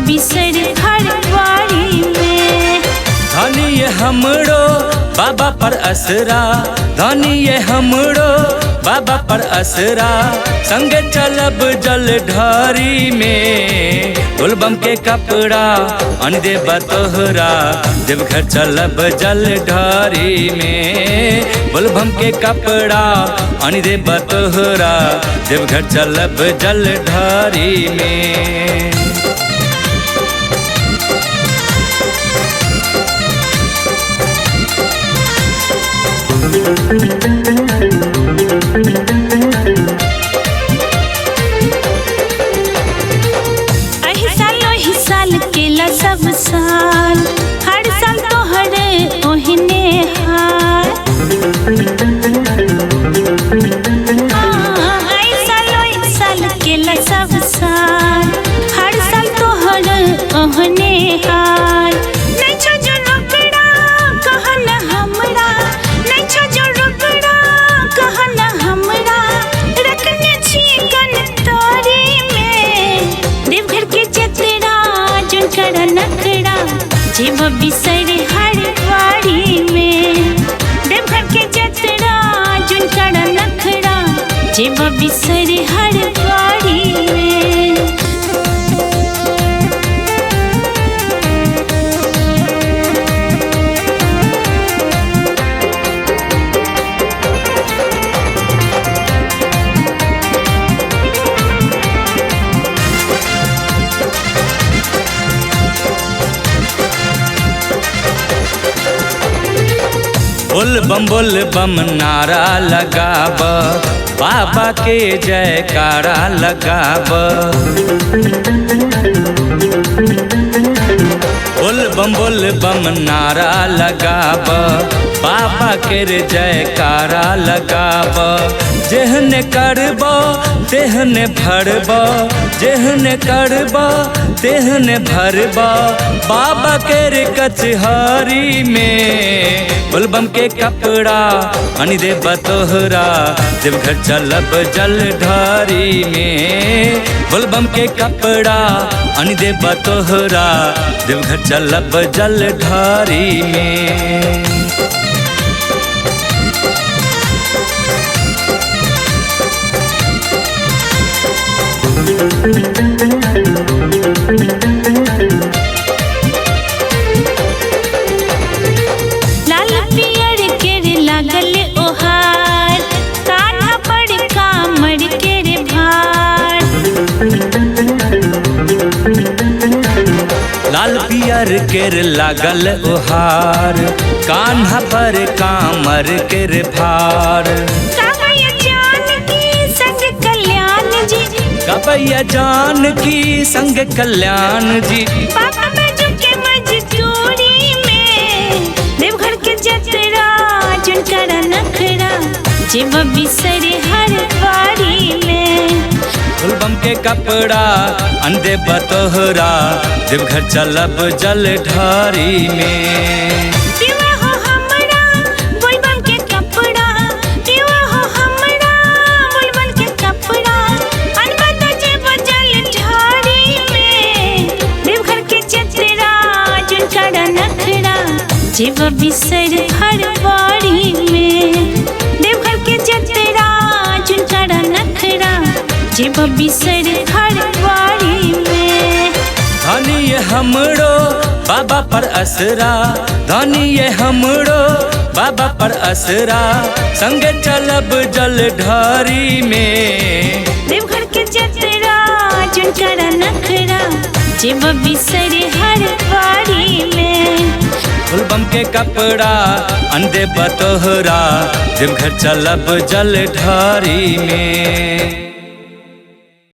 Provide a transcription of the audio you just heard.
बिसर हरवाड़ी में। धनिये हमरो बाबा पर असरा, धनिये हमरो बाबा पर असरा, संगे चलब जल ढारी में। बोलबम के कपड़ा अन देब तोहरा, देवघर चलब जल ढारी में। बोलबम के कपड़ा अन देब तोहरा, देवघर चलब जल ढारी में। एही साल केला सब साल, हर साल तोहरे ओहने हाल। एही साल केला सब साल, हर साल तोहरे ओहने हाल। नहीं छो जो रोकड़ा कहन हमरा, नहीं छो जो रोकड़ा कहन हमरा, रखने छी गनतरी में। देवघर के जतरा जुन कर नखड़ा, जेब बिसर हरवाड़ी में। देवघर के जतरा जुन कर नखड़ा, जेब बिसर हरवाड़ी में। बोल बम नारा लगाब, बाबा के जयकारा लगाब। बोल बम नारा लगाब, बाबा के जयकारा लगाब। जेहन करब तेहन भरब, जेहन करब तेहन भरब, बाबा के कचहरी में। बोलबम के कपड़ा अन देब तोहरा, देवघर चलब जल ढारी में। बोलबम के कपड़ा अन देब तोहरा, देवघर चलब जल ढारी में। लाल पियर केर लागल ओहार, कान्हा पर कामर केर भार। लाल पियर केर लागल ओहार, कान्हा पर कामर केर भार। कावैया जानकी संग कल्याण जी, कवैया जानकी संग कल्याण जी। बाबा बैजू के मजदूरी में। देवघर के जतरा जुन कर नखड़ा, जेब बिसर हरवाड़ी में। बोलबम के कपड़ा अन देब तोहरा, देवघर चलब जल ढारी में। पीवा हो हमरा बोलबम के कपड़ा, पीवा हो हमरा बोलबम के कपड़ा, अनबद जेब जल ढारी में। देवघर के जतरा जुन कर नखड़ा, जेब बिसर हरवाड़ी में। देवघर के जतरा जुन कर नखड़ा, जेब बिसर हरवाड़ी में। धनिये हमरो बाबा पर असरा, धनिये हमरो बाबा पर असरा, संगे चलब जल ढारी में। देवघर के जतरा जुन कर नखड़ा, जेब बिसर हरवाड़ी में। बोलबम के कपड़ा अन देब तोहरा, देवघर चलब जल ढारी में।